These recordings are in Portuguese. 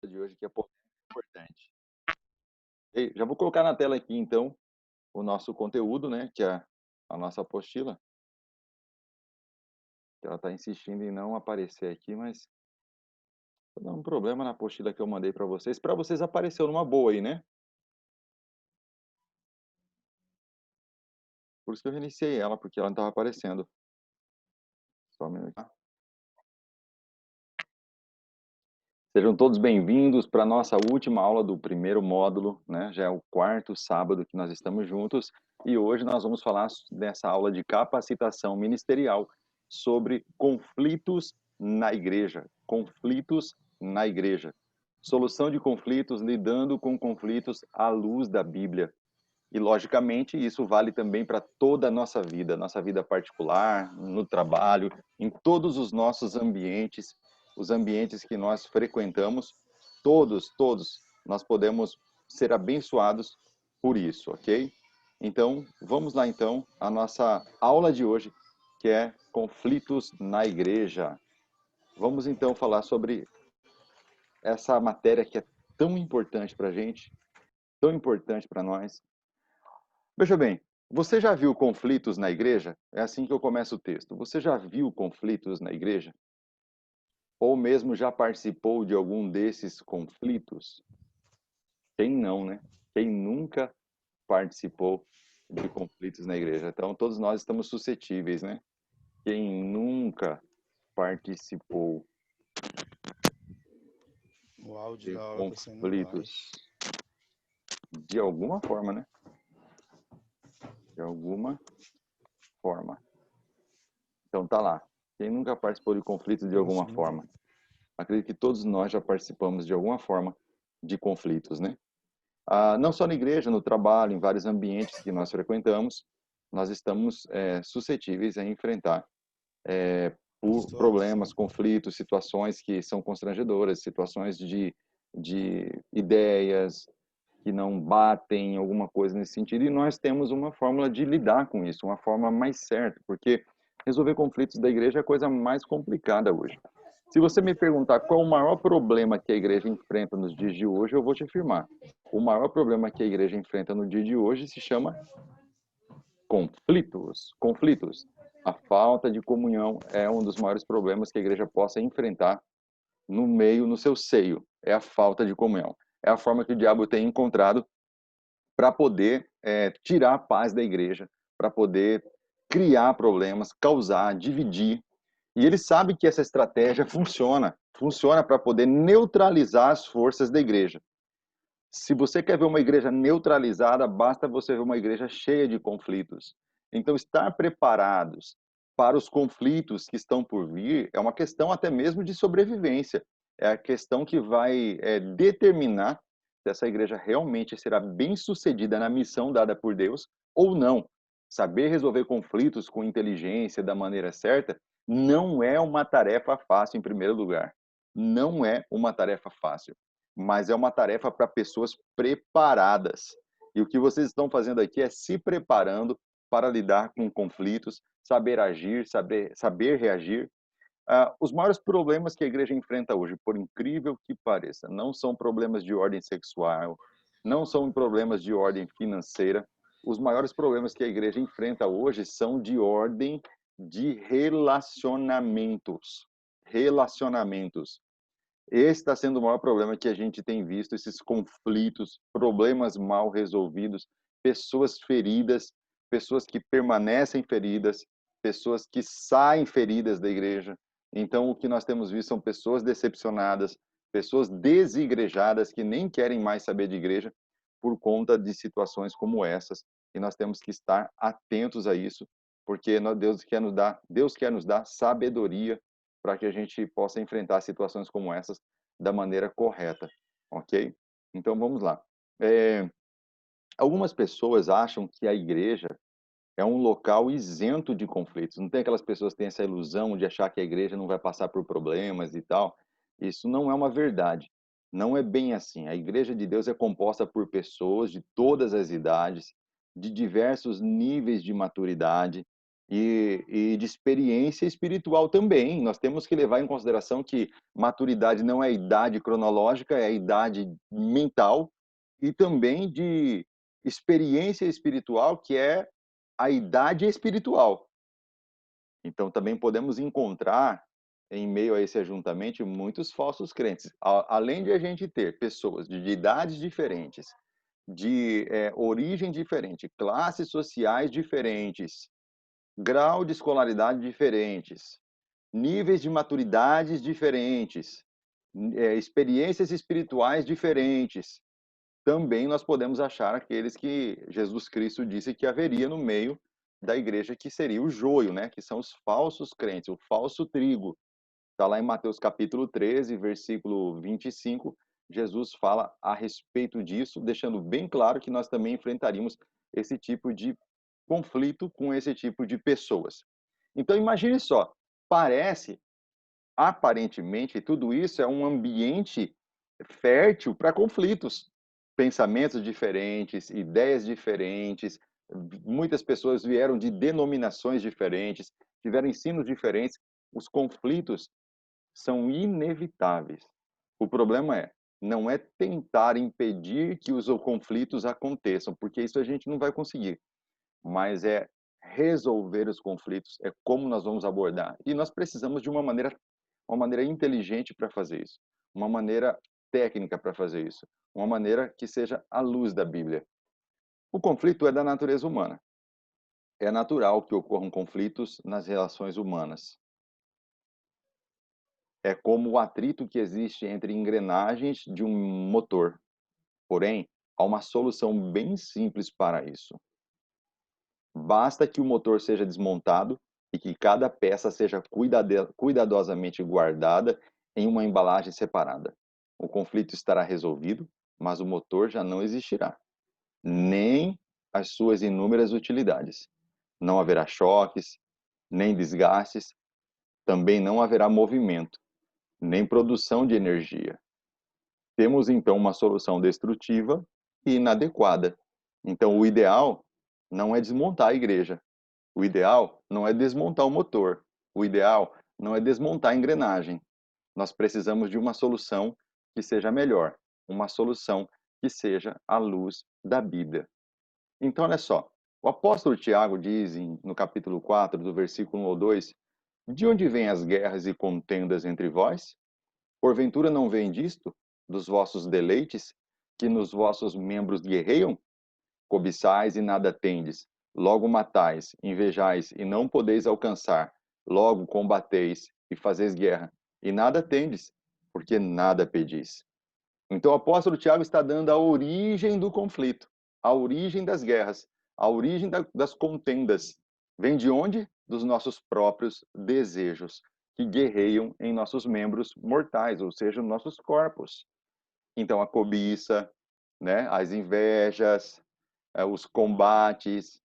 De hoje que é importante. E já vou colocar na tela aqui então o nosso conteúdo, né, que é a nossa apostila, que ela está insistindo em não aparecer aqui, mas tá dando um problema na apostila que eu mandei para vocês apareceu numa boa aí, né? Por isso que eu reiniciei ela, porque ela não estava aparecendo. Só um minuto. Sejam todos bem-vindos para a nossa última aula do primeiro módulo, né? Já é o quarto sábado que nós estamos juntos e hoje nós vamos falar dessa aula de capacitação ministerial sobre conflitos na igreja. Conflitos na igreja. Solução de conflitos, lidando com conflitos à luz da Bíblia. E, logicamente, isso vale também para toda a nossa vida particular, no trabalho, em todos os nossos ambientes, os ambientes que nós frequentamos, todos, nós podemos ser abençoados por isso, ok? Então, vamos lá então, a nossa aula de hoje, que é conflitos na igreja. Vamos então falar sobre essa matéria que é tão importante para a gente, tão importante para nós. Veja bem, você já viu conflitos na igreja? É assim que eu começo o texto. Você já viu conflitos na igreja? Ou mesmo já participou de algum desses conflitos? Quem não, né? Quem nunca participou de conflitos na igreja? Então, todos nós estamos suscetíveis, né? Quem nunca participou O áudio de da aula tá saindo conflitos? baixo. De alguma forma, né? De alguma forma. Então, tá lá. Quem nunca participou de conflitos de Tô alguma conseguindo forma? ouvir. Acredito que todos nós já participamos de alguma forma de conflitos, né? Não só na igreja, no trabalho, em vários ambientes que nós frequentamos, nós estamos suscetíveis a enfrentar por problemas, Situação. conflitos, situações que são constrangedoras, situações de ideias que não batem, alguma coisa nesse sentido, e nós temos uma fórmula de lidar com isso, uma forma mais certa, porque resolver conflitos da igreja é a coisa mais complicada hoje. Se você me perguntar qual o maior problema que a igreja enfrenta nos dias de hoje, eu vou te afirmar. O maior problema que a igreja enfrenta no dia de hoje se chama conflitos. Conflitos. A falta de comunhão é um dos maiores problemas que a igreja possa enfrentar no meio, no seu seio. É a falta de comunhão. É a forma que o diabo tem encontrado para poder tirar a paz da igreja, para poder criar problemas, causar, dividir. E ele sabe que essa estratégia funciona para poder neutralizar as forças da igreja. Se você quer ver uma igreja neutralizada, basta você ver uma igreja cheia de conflitos. Então, estar preparados para os conflitos que estão por vir é uma questão até mesmo de sobrevivência. É a questão que vai determinar se essa igreja realmente será bem-sucedida na missão dada por Deus ou não. Saber resolver conflitos com inteligência da maneira certa não é uma tarefa fácil, em primeiro lugar. Não é uma tarefa fácil, mas é uma tarefa para pessoas preparadas. E o que vocês estão fazendo aqui é se preparando para lidar com conflitos, saber agir, saber reagir. Os maiores problemas que a igreja enfrenta hoje, por incrível que pareça, não são problemas de ordem sexual, não são problemas de ordem financeira. Os maiores problemas que a igreja enfrenta hoje são de ordem de relacionamentos. Relacionamentos. Esse está sendo o maior problema que a gente tem visto, esses conflitos, problemas mal resolvidos, pessoas feridas, pessoas que permanecem feridas, pessoas que saem feridas da igreja. Então, o que nós temos visto são pessoas decepcionadas, pessoas desigrejadas que nem querem mais saber de igreja por conta de situações como essas. E nós temos que estar atentos a isso, porque Deus quer nos dar sabedoria para que a gente possa enfrentar situações como essas da maneira correta, ok? Então vamos lá. É, Algumas pessoas acham que a igreja é um local isento de conflitos. Não tem aquelas pessoas que têm essa ilusão de achar que a igreja não vai passar por problemas e tal. Isso não é uma verdade. Não é bem assim. A igreja de Deus é composta por pessoas de todas as idades, de diversos níveis de maturidade. e de experiência espiritual também. Nós temos que levar em consideração que maturidade não é a idade cronológica, é a idade mental e também de experiência espiritual, que é a idade espiritual. Então, também podemos encontrar, em meio a esse ajuntamento, muitos falsos crentes. Além de a gente ter pessoas de idades diferentes, de origem diferente, classes sociais diferentes, grau de escolaridade diferentes, níveis de maturidades diferentes, experiências espirituais diferentes. Também nós podemos achar aqueles que Jesus Cristo disse que haveria no meio da igreja, que seria o joio, né? Que são os falsos crentes, o falso trigo. Está lá em Mateus capítulo 13, versículo 25, Jesus fala a respeito disso, deixando bem claro que nós também enfrentaríamos esse tipo de conflito com esse tipo de pessoas. Então imagine só, parece, aparentemente, tudo isso é um ambiente fértil para conflitos, pensamentos diferentes, ideias diferentes, muitas pessoas vieram de denominações diferentes, tiveram ensinos diferentes, os conflitos são inevitáveis. O problema não é tentar impedir que os conflitos aconteçam, porque isso a gente não vai conseguir, mas é resolver os conflitos, é como nós vamos abordar. E nós precisamos de uma maneira inteligente para fazer isso, uma maneira técnica para fazer isso, uma maneira que seja à luz da Bíblia. O conflito é da natureza humana. É natural que ocorram conflitos nas relações humanas. É como o atrito que existe entre engrenagens de um motor. Porém, há uma solução bem simples para isso. Basta que o motor seja desmontado e que cada peça seja cuidadosamente guardada em uma embalagem separada. O conflito estará resolvido, mas o motor já não existirá, nem as suas inúmeras utilidades. Não haverá choques, nem desgastes, também não haverá movimento, nem produção de energia. Temos então uma solução destrutiva e inadequada. Então, o ideal não é desmontar a igreja. O ideal não é desmontar o motor. O ideal não é desmontar a engrenagem. Nós precisamos de uma solução que seja melhor, uma solução que seja à luz da Bíblia. Então, olha só, o apóstolo Tiago diz no capítulo 4, do versículo 1 ao 2, de onde vêm as guerras e contendas entre vós? Porventura não vem disto, dos vossos deleites, que nos vossos membros guerreiam? Cobiçais e nada tendes, logo matais, invejais e não podeis alcançar, logo combateis e fazeis guerra, e nada tendes, porque nada pedis. Então o apóstolo Tiago está dando a origem do conflito, a origem das guerras, a origem das contendas. Vem de onde? Dos nossos próprios desejos, que guerreiam em nossos membros mortais, ou seja, nos nossos corpos. Então a cobiça, né, as invejas, os combates.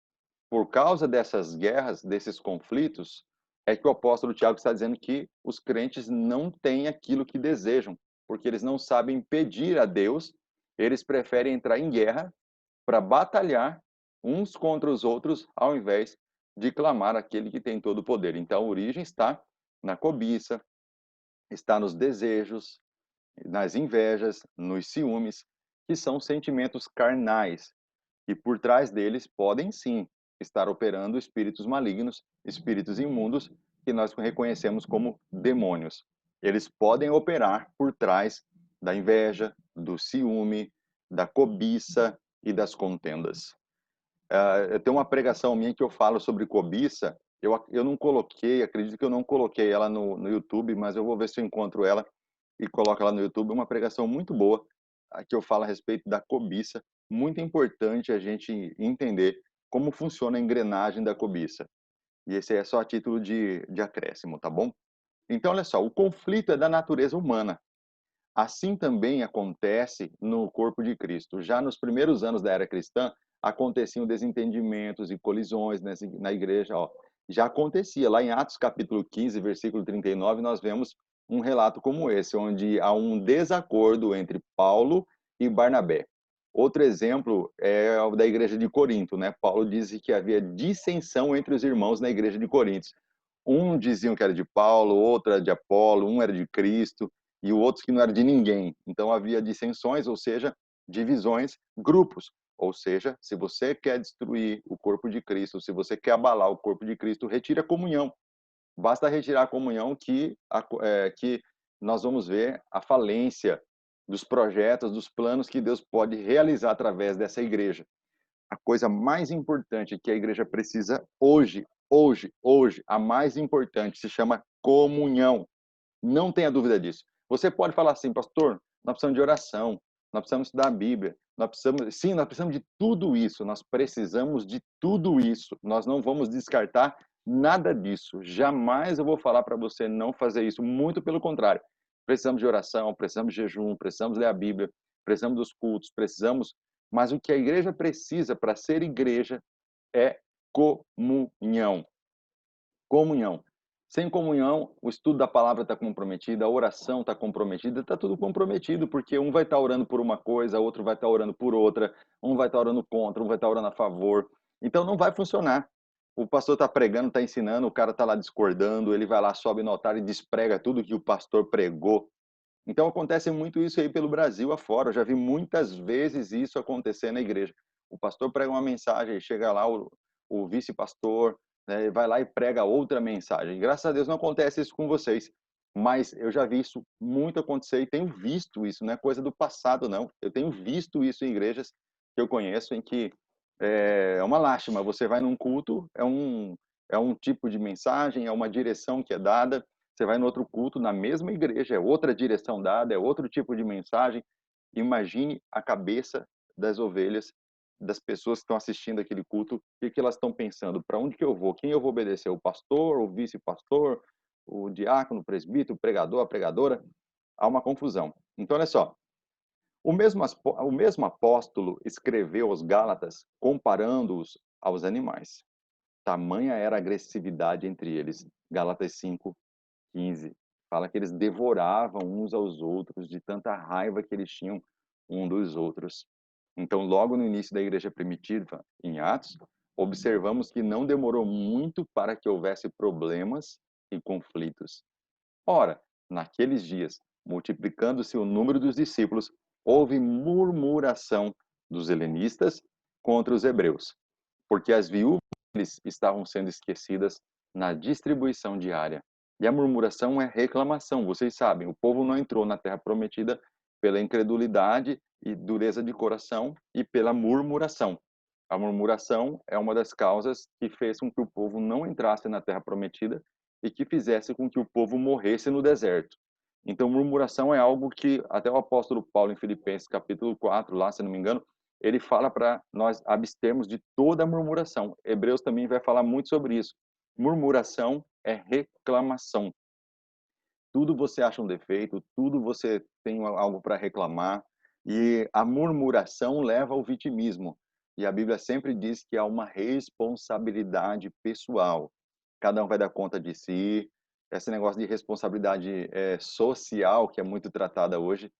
Por causa dessas guerras, desses conflitos, é que o apóstolo Tiago está dizendo que os crentes não têm aquilo que desejam, porque eles não sabem pedir a Deus, eles preferem entrar em guerra para batalhar uns contra os outros, ao invés de clamar aquele que tem todo o poder. Então, a origem está na cobiça, está nos desejos, nas invejas, nos ciúmes, que são sentimentos carnais, e por trás deles podem sim estar operando espíritos malignos, espíritos imundos, que nós reconhecemos como demônios. Eles podem operar por trás da inveja, do ciúme, da cobiça e das contendas. Eu tenho uma pregação minha que eu falo sobre cobiça. Eu não coloquei, acredito que eu não coloquei ela no YouTube, mas eu vou ver se eu encontro ela e coloco ela no YouTube. Uma pregação muito boa, que eu falo a respeito da cobiça. Muito importante a gente entender como funciona a engrenagem da cobiça. E esse é só a título de acréscimo, tá bom? Então, olha só, o conflito é da natureza humana. Assim também acontece no corpo de Cristo. Já nos primeiros anos da era cristã, aconteciam desentendimentos e colisões na igreja. Ó. Já acontecia. Lá em Atos capítulo 15, versículo 39, nós vemos um relato como esse, onde há um desacordo entre Paulo e Barnabé. Outro exemplo é o da igreja de Corinto, né? Paulo diz que havia dissensão entre os irmãos na igreja de Corinto. Um diziam que era de Paulo, outro era de Apolo, um era de Cristo e o outro que não era de ninguém. Então havia dissensões, ou seja, divisões, grupos. Ou seja, se você quer destruir o corpo de Cristo, se você quer abalar o corpo de Cristo, retire a comunhão. Basta retirar a comunhão que nós vamos ver a falência dos projetos, dos planos que Deus pode realizar através dessa igreja. A coisa mais importante que a igreja precisa hoje, a mais importante, se chama comunhão. Não tenha dúvida disso. Você pode falar assim, pastor, nós precisamos de oração, nós precisamos estudar a Bíblia, nós precisamos de tudo isso, nós precisamos de tudo isso. Nós não vamos descartar nada disso. Jamais eu vou falar para você não fazer isso, muito pelo contrário. Precisamos de oração, precisamos de jejum, precisamos ler a Bíblia, precisamos dos cultos, mas o que a igreja precisa para ser igreja é comunhão. Comunhão. Sem comunhão, o estudo da palavra está comprometido, a oração está comprometida, está tudo comprometido, porque um vai estar orando por uma coisa, outro vai estar orando por outra, um vai estar orando contra, um vai estar orando a favor. Então não vai funcionar. O pastor está pregando, está ensinando, o cara está lá discordando, ele vai lá, sobe no altar e desprega tudo que o pastor pregou. Então acontece muito isso aí pelo Brasil afora. Eu já vi muitas vezes isso acontecer na igreja. O pastor prega uma mensagem, chega lá o vice-pastor, né, vai lá e prega outra mensagem. Graças a Deus não acontece isso com vocês, mas eu já vi isso muito acontecer e tenho visto isso, não é coisa do passado não. Eu tenho visto isso em igrejas que eu conheço em que é uma lástima. Você vai num culto, é um tipo de mensagem, é uma direção que é dada. Você vai no outro culto, na mesma igreja, é outra direção dada, é outro tipo de mensagem. Imagine a cabeça das ovelhas, das pessoas que estão assistindo aquele culto, o que elas estão pensando, para onde que eu vou, quem eu vou obedecer, o pastor, o vice-pastor, o diácono, o presbítero, o pregador, a pregadora. Há uma confusão. Então, olha só, o mesmo apóstolo escreveu aos Gálatas comparando-os aos animais. Tamanha era a agressividade entre eles. Gálatas 5:15. Fala que eles devoravam uns aos outros de tanta raiva que eles tinham um dos outros. Então, logo no início da igreja primitiva, em Atos, observamos que não demorou muito para que houvesse problemas e conflitos. Ora, naqueles dias, multiplicando-se o número dos discípulos, houve murmuração dos helenistas contra os hebreus, porque as viúvas deles estavam sendo esquecidas na distribuição diária. E a murmuração é reclamação. Vocês sabem, o povo não entrou na terra prometida pela incredulidade e dureza de coração e pela murmuração. A murmuração é uma das causas que fez com que o povo não entrasse na terra prometida e que fizesse com que o povo morresse no deserto. Então, murmuração é algo que até o apóstolo Paulo, em Filipenses capítulo 4, lá, se não me engano, ele fala para nós abstermos de toda murmuração. Hebreus também vai falar muito sobre isso. Murmuração é reclamação. Tudo você acha um defeito, tudo você tem algo para reclamar, e a murmuração leva ao vitimismo. E a Bíblia sempre diz que há uma responsabilidade pessoal. Cada um vai dar conta de si. Esse negócio de responsabilidade social, que é muito tratada hoje,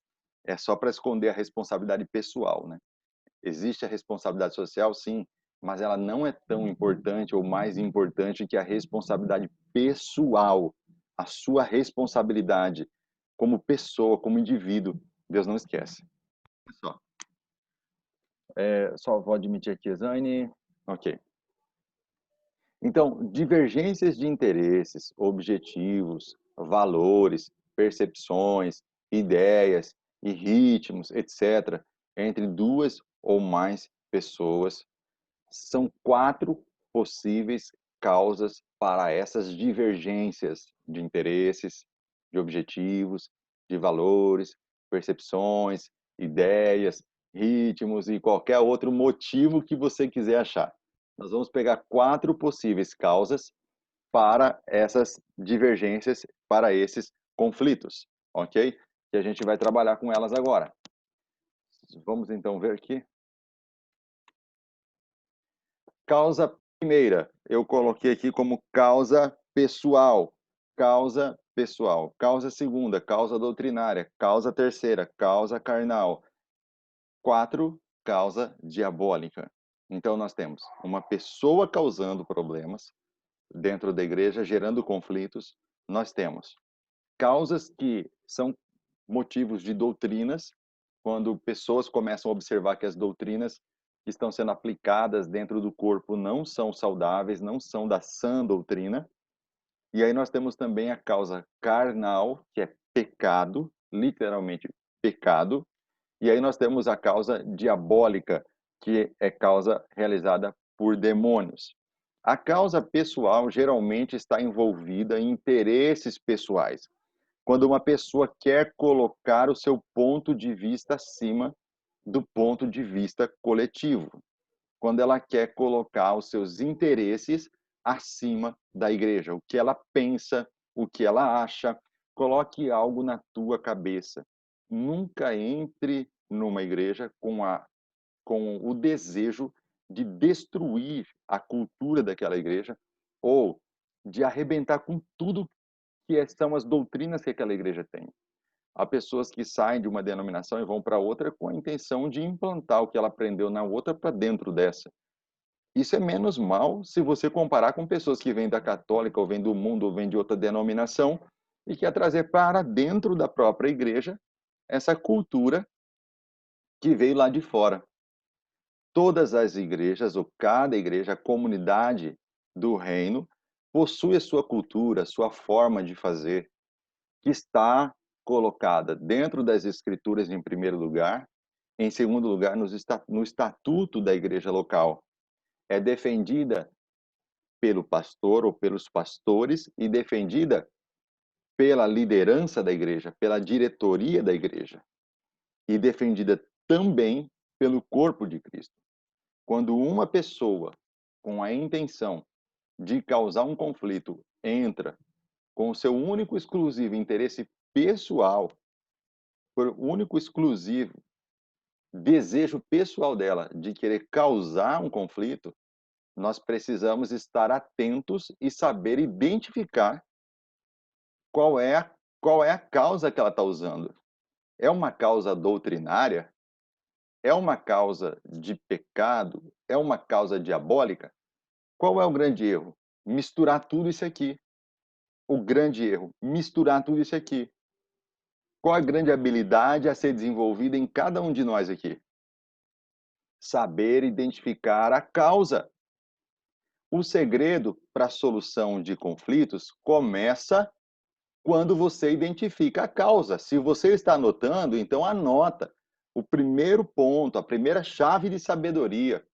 é só para esconder a responsabilidade pessoal, né? Existe a responsabilidade social, sim, mas ela não é tão importante ou mais importante que a responsabilidade pessoal, a sua responsabilidade como pessoa, como indivíduo. Deus não esquece. Só, só vou admitir aqui, Zane. Ok. Então, divergências de interesses, objetivos, valores, percepções, ideias e ritmos, etc., entre duas ou mais pessoas são 4 possíveis causas para essas divergências de interesses, de objetivos, de valores, percepções, ideias, ritmos e qualquer outro motivo que você quiser achar. Nós vamos pegar 4 possíveis causas para essas divergências, para esses conflitos, ok? E a gente vai trabalhar com elas agora. Vamos então ver aqui. Causa primeira, eu coloquei aqui como causa pessoal. Causa pessoal. Causa segunda, causa doutrinária. Causa terceira, causa carnal. 4 causa diabólica. Então nós temos uma pessoa causando problemas dentro da igreja, gerando conflitos. Nós temos causas que são motivos de doutrinas, quando pessoas começam a observar que as doutrinas que estão sendo aplicadas dentro do corpo não são saudáveis, não são da sã doutrina. E aí nós temos também a causa carnal, que é pecado, literalmente pecado. E aí nós temos a causa diabólica, que é causa realizada por demônios. A causa pessoal geralmente está envolvida em interesses pessoais. Quando uma pessoa quer colocar o seu ponto de vista acima do ponto de vista coletivo. Quando ela quer colocar os seus interesses acima da igreja, o que ela pensa, o que ela acha, coloque algo na tua cabeça. Nunca entre numa igreja com o desejo de destruir a cultura daquela igreja ou de arrebentar com tudo que são as doutrinas que aquela igreja tem. Há pessoas que saem de uma denominação e vão para outra com a intenção de implantar o que ela aprendeu na outra para dentro dessa. Isso é menos mal se você comparar com pessoas que vêm da católica, ou vêm do mundo, ou vêm de outra denominação, e quer trazer para dentro da própria igreja essa cultura que veio lá de fora. Todas as igrejas, ou cada igreja, a comunidade do reino, possui a sua cultura, a sua forma de fazer, que está colocada dentro das escrituras em primeiro lugar, em segundo lugar no estatuto da igreja local. É defendida pelo pastor ou pelos pastores e defendida pela liderança da igreja, pela diretoria da igreja e defendida também pelo corpo de Cristo. Quando uma pessoa com a intenção de causar um conflito entra com o seu único exclusivo interesse pessoal, por único exclusivo desejo pessoal dela de querer causar um conflito, nós precisamos estar atentos e saber identificar qual é a causa que ela está usando. É uma causa doutrinária? É uma causa de pecado? É uma causa diabólica? Qual é o grande erro? Misturar tudo isso aqui. O grande erro, misturar tudo isso aqui. Qual a grande habilidade a ser desenvolvida em cada um de nós aqui? Saber identificar a causa. O segredo para a solução de conflitos começa quando você identifica a causa. Se você está anotando, então anota. O primeiro ponto, a primeira chave de sabedoria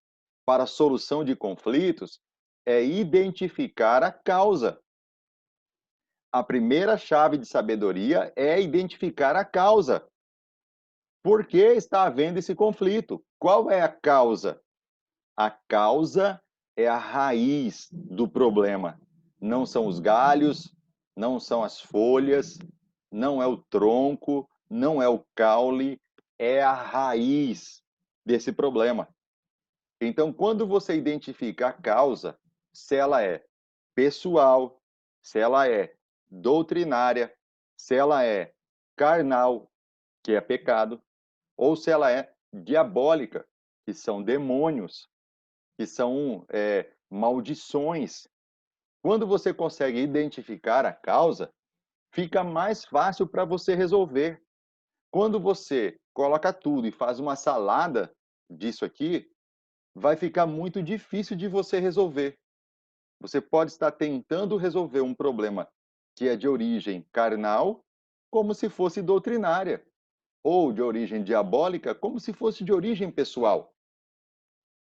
para a solução de conflitos é identificar a causa. A primeira chave de sabedoria é identificar a causa. Por que está havendo esse conflito? Qual é a causa? A causa é a raiz do problema. Não são os galhos, não são as folhas, não é o tronco, não é o caule, é a raiz desse problema. Então, quando você identifica a causa, se ela é pessoal, se ela é doutrinária, se ela é carnal, que é pecado, ou se ela é diabólica, que são demônios, que são maldições. Quando você consegue identificar a causa, fica mais fácil para você resolver. Quando você coloca tudo e faz uma salada disso aqui, vai ficar muito difícil de você resolver. Você pode estar tentando resolver um problema que é de origem carnal, como se fosse doutrinária, ou de origem diabólica, como se fosse de origem pessoal.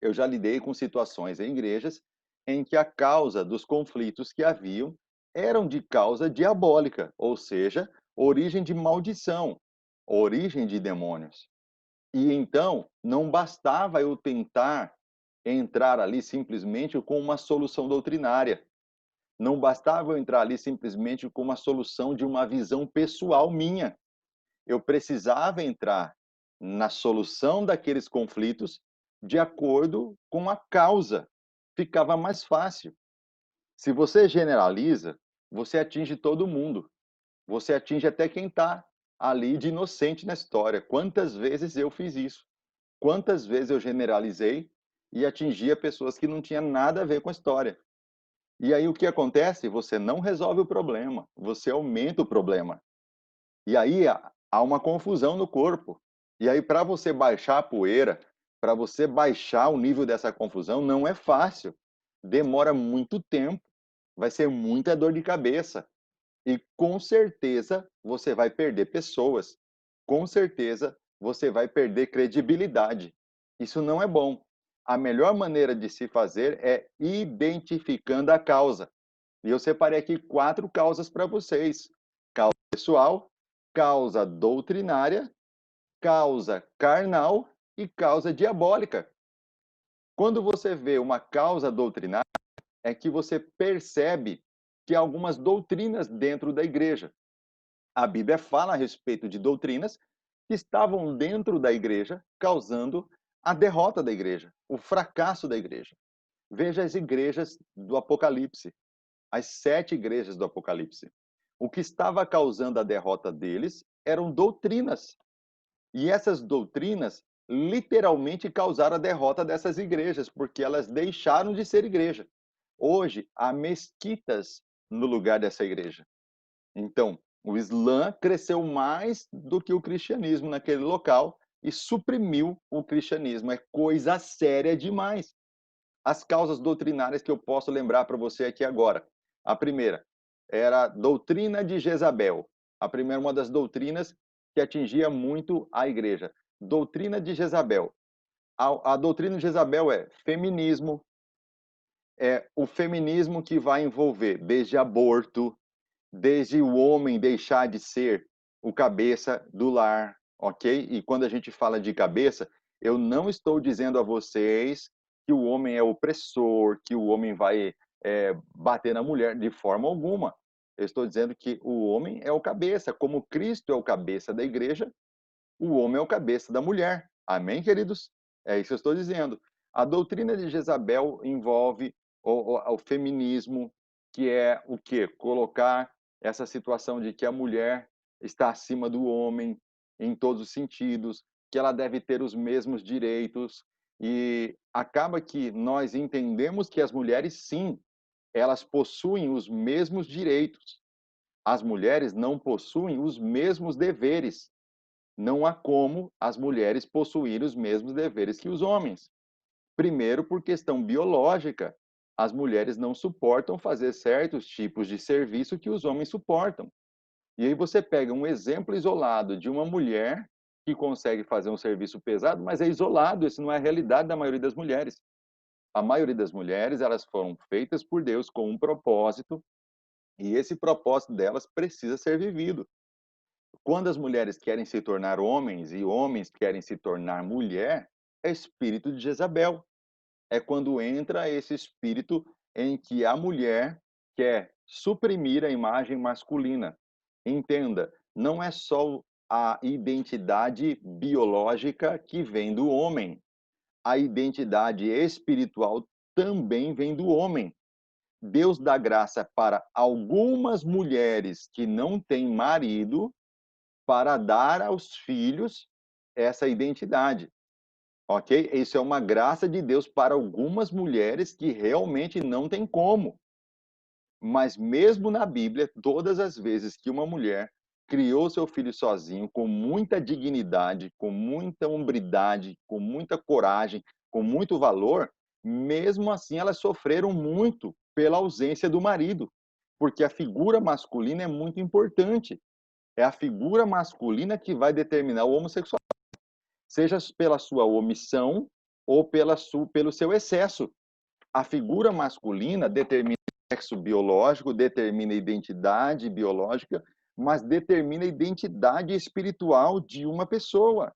Eu já lidei com situações em igrejas em que a causa dos conflitos que haviam eram de causa diabólica, ou seja, origem de maldição, origem de demônios. E então, não bastava eu tentar entrar ali simplesmente com uma solução doutrinária. Não bastava eu entrar ali simplesmente com uma solução de uma visão pessoal minha. Eu precisava entrar na solução daqueles conflitos de acordo com a causa. Ficava mais fácil. Se você generaliza, você atinge todo mundo. Você atinge até quem está ali de inocente na história. Quantas vezes eu fiz isso? Quantas vezes eu generalizei e atingia pessoas que não tinham nada a ver com a história. E aí o que acontece? Você não resolve o problema, você aumenta o problema. E aí há uma confusão no corpo. E aí para você baixar a poeira, para você baixar o nível dessa confusão, não é fácil. Demora muito tempo, vai ser muita dor de cabeça. E com certeza você vai perder pessoas. Com certeza você vai perder credibilidade. Isso não é bom. A melhor maneira de se fazer é identificando a causa. E eu separei aqui 4 causas para vocês: causa pessoal, causa doutrinária, causa carnal e causa diabólica. Quando você vê uma causa doutrinária, é que você percebe que há algumas doutrinas dentro da igreja. A Bíblia fala a respeito de doutrinas que estavam dentro da igreja, causando a derrota da igreja, o fracasso da igreja. Veja as igrejas do Apocalipse, as 7 igrejas do Apocalipse. O que estava causando a derrota deles eram doutrinas. E essas doutrinas literalmente causaram a derrota dessas igrejas, porque elas deixaram de ser igreja. Hoje, há mesquitas no lugar dessa igreja. Então, o Islã cresceu mais do que o cristianismo naquele local e suprimiu o cristianismo. É coisa séria demais. As causas doutrinárias que eu posso lembrar para você aqui agora. A primeira era a doutrina de Jezabel. A primeira, uma das doutrinas que atingia muito a igreja. Doutrina de Jezabel. A doutrina de Jezabel é feminismo, é o feminismo que vai envolver desde aborto, desde o homem deixar de ser o cabeça do lar, ok? E quando a gente fala de cabeça, eu não estou dizendo a vocês que o homem é opressor, que o homem vai bater na mulher, de forma alguma. Eu estou dizendo que o homem é o cabeça, como Cristo é o cabeça da igreja, o homem é o cabeça da mulher. Amém, queridos? É isso que eu estou dizendo. A doutrina de Jezabel envolve o feminismo, que é o quê? Colocar essa situação de que a mulher está acima do homem em todos os sentidos, que ela deve ter os mesmos direitos. E acaba que nós entendemos que as mulheres, sim, elas possuem os mesmos direitos. As mulheres não possuem os mesmos deveres. Não há como as mulheres possuírem os mesmos deveres que os homens. Primeiro, por questão biológica, as mulheres não suportam fazer certos tipos de serviço que os homens suportam. E aí você pega um exemplo isolado de uma mulher que consegue fazer um serviço pesado, mas é isolado, isso não é a realidade da maioria das mulheres. A maioria das mulheres, elas foram feitas por Deus com um propósito, e esse propósito delas precisa ser vivido. Quando as mulheres querem se tornar homens e homens querem se tornar mulher, é espírito de Jezabel. É quando entra esse espírito em que a mulher quer suprimir a imagem masculina. Entenda, não é só a identidade biológica que vem do homem. A identidade espiritual também vem do homem. Deus dá graça para algumas mulheres que não têm marido para dar aos filhos essa identidade, ok? Isso é uma graça de Deus para algumas mulheres que realmente não tem como. Mas mesmo na Bíblia, todas as vezes que uma mulher criou seu filho sozinho, com muita dignidade, com muita hombridade, com muita coragem, com muito valor, mesmo assim elas sofreram muito pela ausência do marido, porque a figura masculina é muito importante. É a figura masculina que vai determinar o homossexual, seja pela sua omissão ou pelo seu excesso. A figura masculina determina o sexo biológico, determina a identidade biológica, mas determina a identidade espiritual de uma pessoa.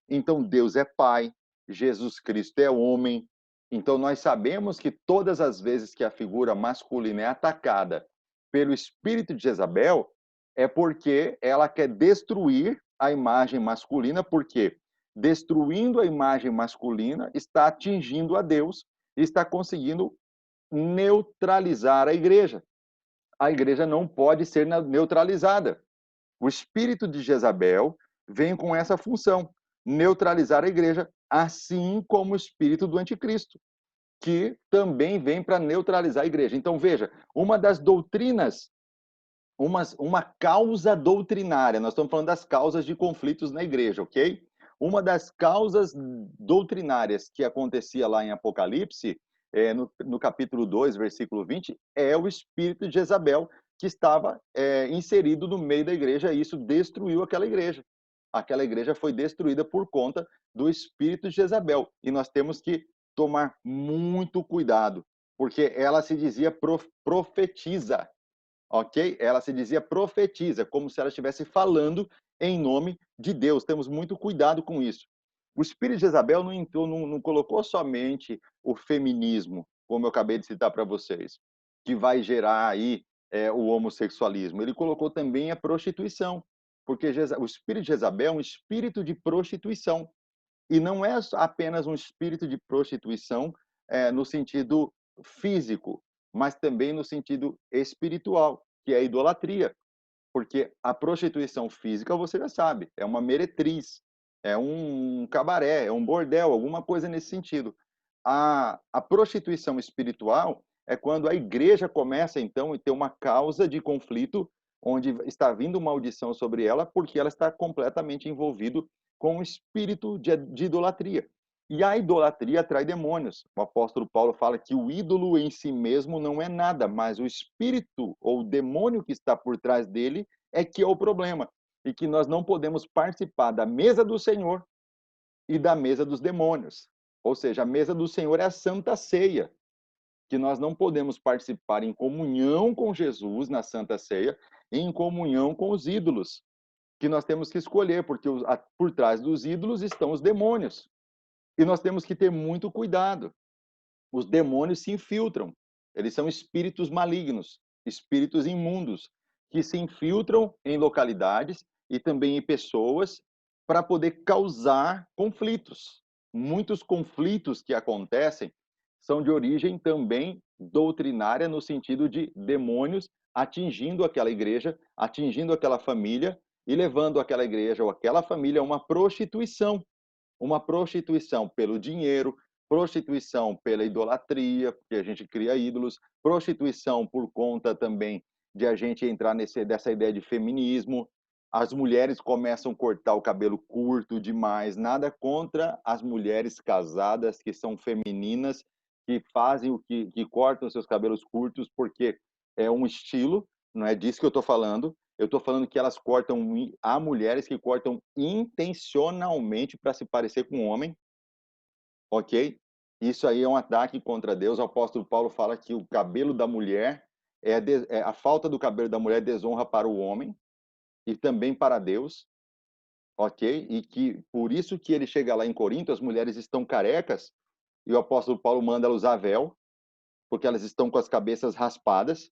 Então, Deus é Pai, Jesus Cristo é homem. Então, nós sabemos que todas as vezes que a figura masculina é atacada pelo espírito de Jezabel, é porque ela quer destruir a imagem masculina, porque destruindo a imagem masculina está atingindo a Deus e está conseguindo neutralizar a igreja. A igreja não pode ser neutralizada. O espírito de Jezabel vem com essa função. neutralizar a igreja, assim como o espírito do anticristo, que também vem para neutralizar a igreja. Então, veja, uma das doutrinas, uma causa doutrinária, nós estamos falando das causas de conflitos na igreja, ok? Uma das causas doutrinárias que acontecia lá em Apocalipse, no capítulo 2, versículo 20, é o espírito de Jezabel, que estava inserido no meio da igreja, e isso destruiu aquela igreja. Aquela igreja foi destruída por conta do espírito de Jezabel. E nós temos que tomar muito cuidado, porque ela se dizia profetiza, ok? Ela se dizia profetiza, como se ela estivesse falando em nome de Deus. Temos muito cuidado com isso. O espírito de Jezabel não colocou somente o feminismo, como eu acabei de citar para vocês, que vai gerar aí o homossexualismo. Ele colocou também a prostituição, porque o espírito de Jezabel é um espírito de prostituição. E não é apenas um espírito de prostituição no sentido físico, mas também no sentido espiritual, que é a idolatria. Porque a prostituição física, você já sabe, é uma meretriz, é um cabaré, é um bordel, alguma coisa nesse sentido. A prostituição espiritual é quando a igreja começa, então, a ter uma causa de conflito, onde está vindo maldição sobre ela, porque ela está completamente envolvido com o espírito de idolatria. E a idolatria atrai demônios. O apóstolo Paulo fala que o ídolo em si mesmo não é nada, mas o espírito ou o demônio que está por trás dele é que é o problema. E que nós não podemos participar da mesa do Senhor e da mesa dos demônios. Ou seja, a mesa do Senhor é a Santa Ceia, que nós não podemos participar em comunhão com Jesus na Santa Ceia e em comunhão com os ídolos, que nós temos que escolher, porque por trás dos ídolos estão os demônios. E nós temos que ter muito cuidado. Os demônios se infiltram. Eles são espíritos malignos, espíritos imundos, que se infiltram em localidades e também em pessoas para poder causar conflitos. Muitos conflitos que acontecem são de origem também doutrinária, no sentido de demônios atingindo aquela igreja, atingindo aquela família e levando aquela igreja ou aquela família a uma prostituição pelo dinheiro, prostituição pela idolatria, porque a gente cria ídolos, prostituição por conta também de a gente entrar dessa ideia de feminismo. As mulheres começam a cortar o cabelo curto demais, nada contra as mulheres casadas que são femininas, que fazem que cortam seus cabelos curtos porque é um estilo, não é disso que eu estou falando. Eu estou falando que elas cortam, há mulheres que cortam intencionalmente para se parecer com um homem, ok? Isso aí é um ataque contra Deus. O apóstolo Paulo fala que o cabelo da mulher a falta do cabelo da mulher é desonra para o homem e também para Deus, ok? E que por isso que ele chega lá em Corinto, as mulheres estão carecas e o apóstolo Paulo manda elas usar véu, porque elas estão com as cabeças raspadas,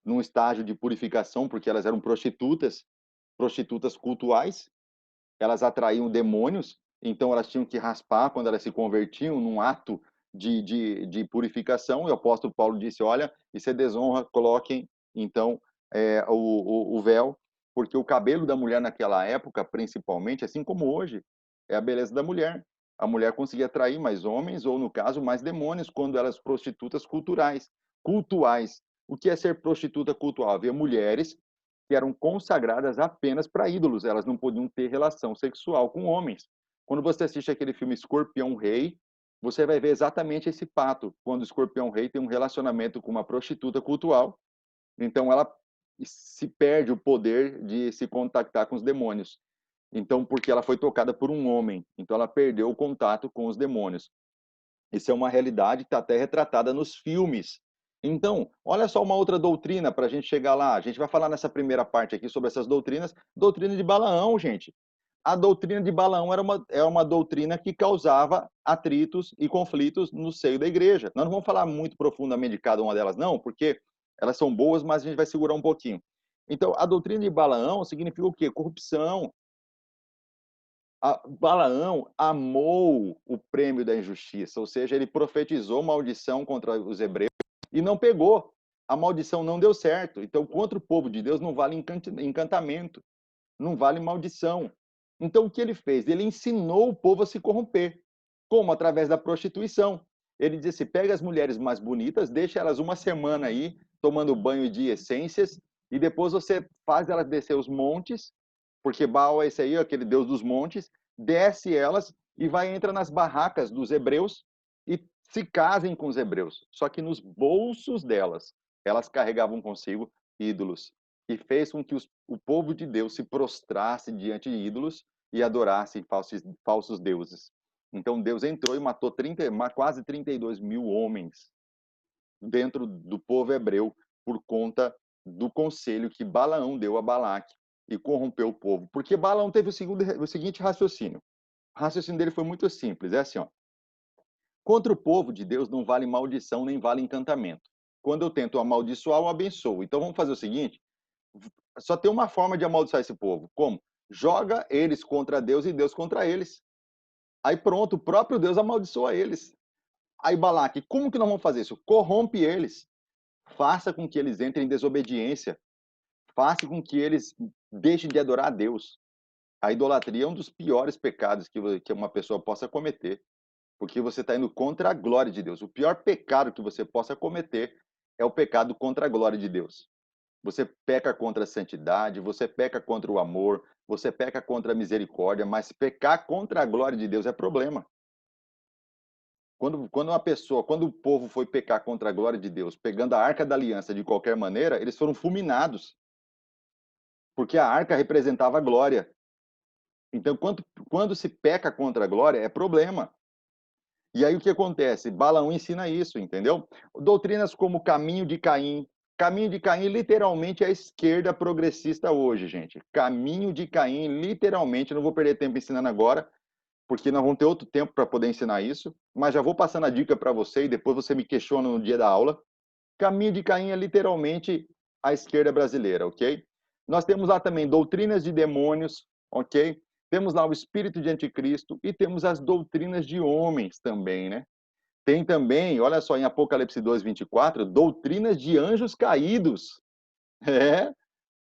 num estágio de purificação, porque elas eram prostitutas cultuais, elas atraíam demônios, então elas tinham que raspar quando elas se convertiam num ato de purificação, e o apóstolo Paulo disse, olha, isso é desonra, coloquem, então, o véu, porque o cabelo da mulher naquela época, principalmente, assim como hoje, é a beleza da mulher. A mulher conseguia atrair mais homens, ou no caso, mais demônios, quando elas prostitutas cultuais. O que é ser prostituta cultual? Havia mulheres que eram consagradas apenas para ídolos, elas não podiam ter relação sexual com homens. Quando você assiste aquele filme Escorpião Rei, você vai ver exatamente esse fato, quando o Escorpião Rei tem um relacionamento com uma prostituta cultual, então ela se perde o poder de se contactar com os demônios. Então, porque ela foi tocada por um homem, então ela perdeu o contato com os demônios. Isso é uma realidade que está até retratada nos filmes. Então, olha só uma outra doutrina para a gente chegar lá. A gente vai falar nessa primeira parte aqui sobre essas doutrinas. Doutrina de Balaão, gente. A doutrina de Balaão é uma doutrina que causava atritos e conflitos no seio da igreja. Nós não vamos falar muito profundamente de cada uma delas, não, porque elas são boas, mas a gente vai segurar um pouquinho. Então, a doutrina de Balaão significa o quê? Corrupção. Balaão amou o prêmio da injustiça, ou seja, ele profetizou maldição contra os hebreus e não pegou. A maldição não deu certo. Então, contra o povo de Deus não vale encantamento, não vale maldição. Então, o que ele fez? Ele ensinou o povo a se corromper. Como? Através da prostituição. Ele disse: pega as mulheres mais bonitas, deixa elas uma semana aí, tomando banho de essências, e depois você faz elas descer os montes, porque Baal é esse aí, aquele deus dos montes, desce elas e vai entrar nas barracas dos hebreus e se casem com os hebreus. Só que nos bolsos delas, elas carregavam consigo ídolos. E fez com que o povo de Deus se prostrasse diante de ídolos e adorassem falsos deuses. Então Deus entrou e matou quase 32 mil homens dentro do povo hebreu por conta do conselho que Balaão deu a Balaque e corrompeu o povo. Porque Balaão teve o seguinte raciocínio. O raciocínio dele foi muito simples. É assim, ó. Contra o povo de Deus não vale maldição nem vale encantamento. Quando eu tento amaldiçoar, eu abençoo. Então vamos fazer o seguinte: só tem uma forma de amaldiçoar esse povo. Como? Joga eles contra Deus e Deus contra eles. Aí pronto, o próprio Deus amaldiçoa eles. Aí Balaque, como que nós vamos fazer isso? Corrompe eles. Faça com que eles entrem em desobediência. Faça com que eles deixem de adorar a Deus. A idolatria é um dos piores pecados que uma pessoa possa cometer, porque você está indo contra a glória de Deus. O pior pecado que você possa cometer é o pecado contra a glória de Deus. Você peca contra a santidade, você peca contra o amor, você peca contra a misericórdia, mas pecar contra a glória de Deus é problema. Quando o povo foi pecar contra a glória de Deus, pegando a arca da aliança de qualquer maneira, eles foram fulminados, porque a arca representava a glória. Então, quando se peca contra a glória, é problema. E aí o que acontece? Balaão ensina isso, entendeu? Doutrinas como caminho de Caim. Caminho de Caim, literalmente, é a esquerda progressista hoje, gente. Caminho de Caim, literalmente, não vou perder tempo ensinando agora, porque nós vamos ter outro tempo para poder ensinar isso, mas já vou passando a dica para você e depois você me questiona no dia da aula. Caminho de Caim é literalmente a esquerda brasileira, ok? Nós temos lá também doutrinas de demônios, ok? Temos lá o espírito de anticristo e temos as doutrinas de homens também, né? Tem também, olha só, em Apocalipse 2:24, doutrinas de anjos caídos. É,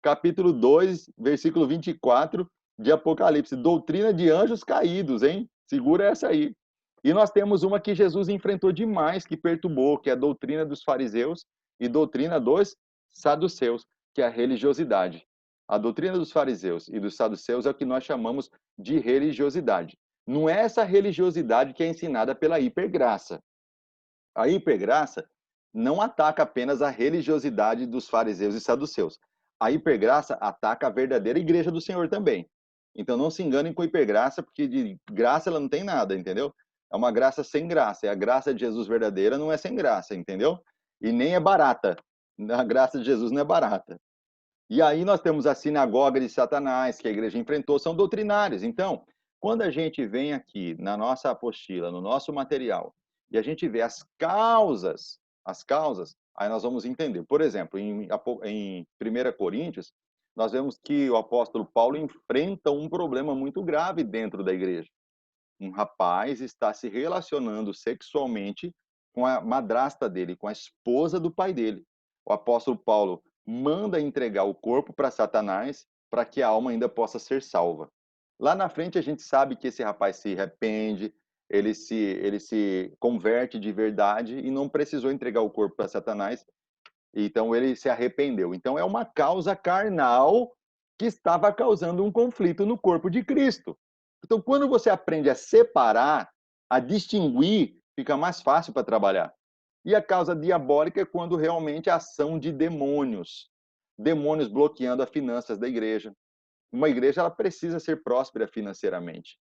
capítulo 2, versículo 24 de Apocalipse, doutrina de anjos caídos, hein? Segura essa aí. E nós temos uma que Jesus enfrentou demais, que perturbou, que é a doutrina dos fariseus e doutrina dos saduceus, que é a religiosidade. A doutrina dos fariseus e dos saduceus é o que nós chamamos de religiosidade. Não é essa religiosidade que é ensinada pela hipergraça. A hipergraça não ataca apenas a religiosidade dos fariseus e saduceus. A hipergraça ataca a verdadeira igreja do Senhor também. Então não se enganem com a hipergraça, porque de graça ela não tem nada, entendeu? É uma graça sem graça. E a graça de Jesus verdadeira não é sem graça, entendeu? E nem é barata. A graça de Jesus não é barata. E aí nós temos a sinagoga de Satanás, que a igreja enfrentou, são doutrinários. Então, quando a gente vem aqui na nossa apostila, no nosso material, e a gente vê as causas, aí nós vamos entender. Por exemplo, em 1 Coríntios, nós vemos que o apóstolo Paulo enfrenta um problema muito grave dentro da igreja. Um rapaz está se relacionando sexualmente com a madrasta dele, com a esposa do pai dele. O apóstolo Paulo manda entregar o corpo para Satanás para que a alma ainda possa ser salva. Lá na frente a gente sabe que esse rapaz se arrepende, ele se converte de verdade e não precisou entregar o corpo para Satanás, então ele se arrependeu. Então é uma causa carnal que estava causando um conflito no corpo de Cristo. Então quando você aprende a separar, a distinguir, fica mais fácil para trabalhar. E a causa diabólica é quando realmente a ação de demônios, demônios bloqueando as finanças da igreja. Uma igreja ela precisa ser próspera financeiramente.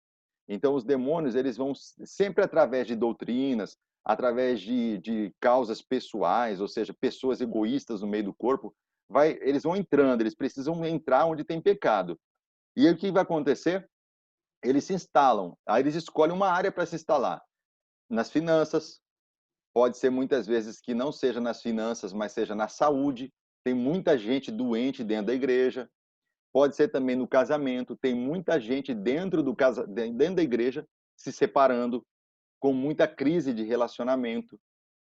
Então os demônios eles vão sempre através de doutrinas, através de causas pessoais, ou seja, pessoas egoístas no meio do corpo, eles vão entrando, eles precisam entrar onde tem pecado. E aí o que vai acontecer? Eles se instalam, aí eles escolhem uma área para se instalar. Nas finanças, pode ser muitas vezes que não seja nas finanças, mas seja na saúde. Tem muita gente doente dentro da igreja. Pode ser também no casamento. Tem muita gente dentro da igreja se separando, com muita crise de relacionamento.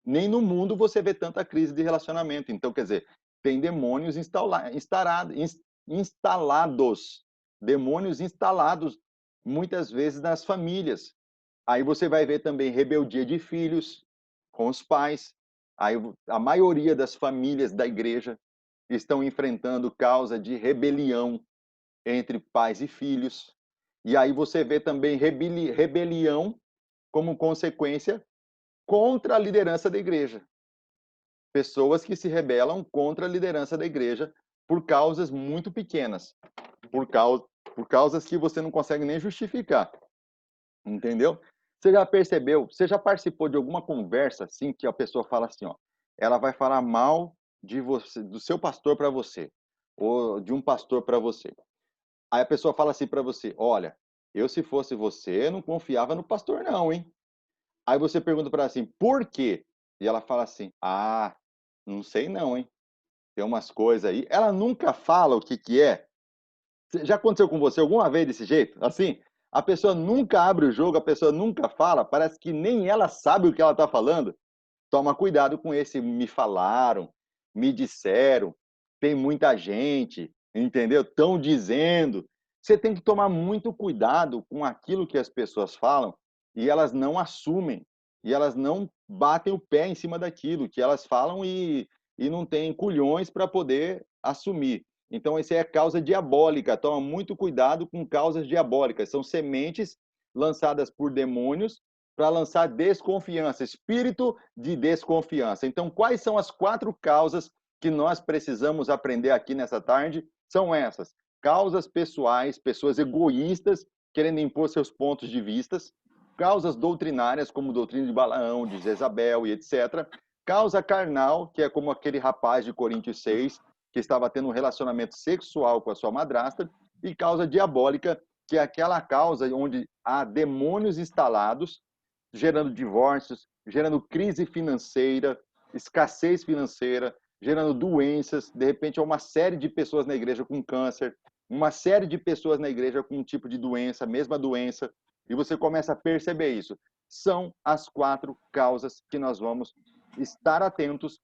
Nem no mundo você vê tanta crise de relacionamento. Então, quer dizer, tem demônios instalados, demônios instalados muitas vezes nas famílias. Aí você vai ver também rebeldia de filhos com os pais. Aí a maioria das famílias da igreja estão enfrentando causa de rebelião entre pais e filhos. E aí você vê também rebelião como consequência contra a liderança da igreja. Pessoas que se rebelam contra a liderança da igreja por causas muito pequenas, por, causa, por causas que você não consegue nem justificar. Entendeu? Você já percebeu, você já participou de alguma conversa assim que a pessoa fala assim, ó, ela vai falar mal de você, do seu pastor para você, ou de um pastor para você. Aí a pessoa fala assim para você: "Olha, eu se fosse você, não confiava no pastor não, hein?" Aí você pergunta para ela assim: "Por quê?" E ela fala assim: "Ah, não sei não, hein? Tem umas coisas aí." Ela nunca fala o que que é. Já aconteceu com você alguma vez desse jeito? Assim, a pessoa nunca abre o jogo, a pessoa nunca fala, parece que nem ela sabe o que ela está falando. Toma cuidado com esse "me falaram", "me disseram", "tem muita gente", entendeu? "Estão dizendo". Você tem que tomar muito cuidado com aquilo que as pessoas falam e elas não assumem, e elas não batem o pé em cima daquilo que elas falam e não têm culhões para poder assumir. Então, isso é causa diabólica. Toma muito cuidado com causas diabólicas. São sementes lançadas por demônios para lançar desconfiança, espírito de desconfiança. Então, quais são as 4 causas que nós precisamos aprender aqui nessa tarde? São essas: causas pessoais, pessoas egoístas querendo impor seus pontos de vistas; causas doutrinárias, como doutrina de Balaão, de Jezabel e etc; causa carnal, que é como aquele rapaz de Coríntios 6, que estava tendo um relacionamento sexual com a sua madrasta; e causa diabólica, que é aquela causa onde há demônios instalados, gerando divórcios, gerando crise financeira, escassez financeira, gerando doenças. De repente, há uma série de pessoas na igreja com câncer, uma série de pessoas na igreja com um tipo de doença, mesma doença, e você começa a perceber isso. São as 4 causas que nós vamos estar atentos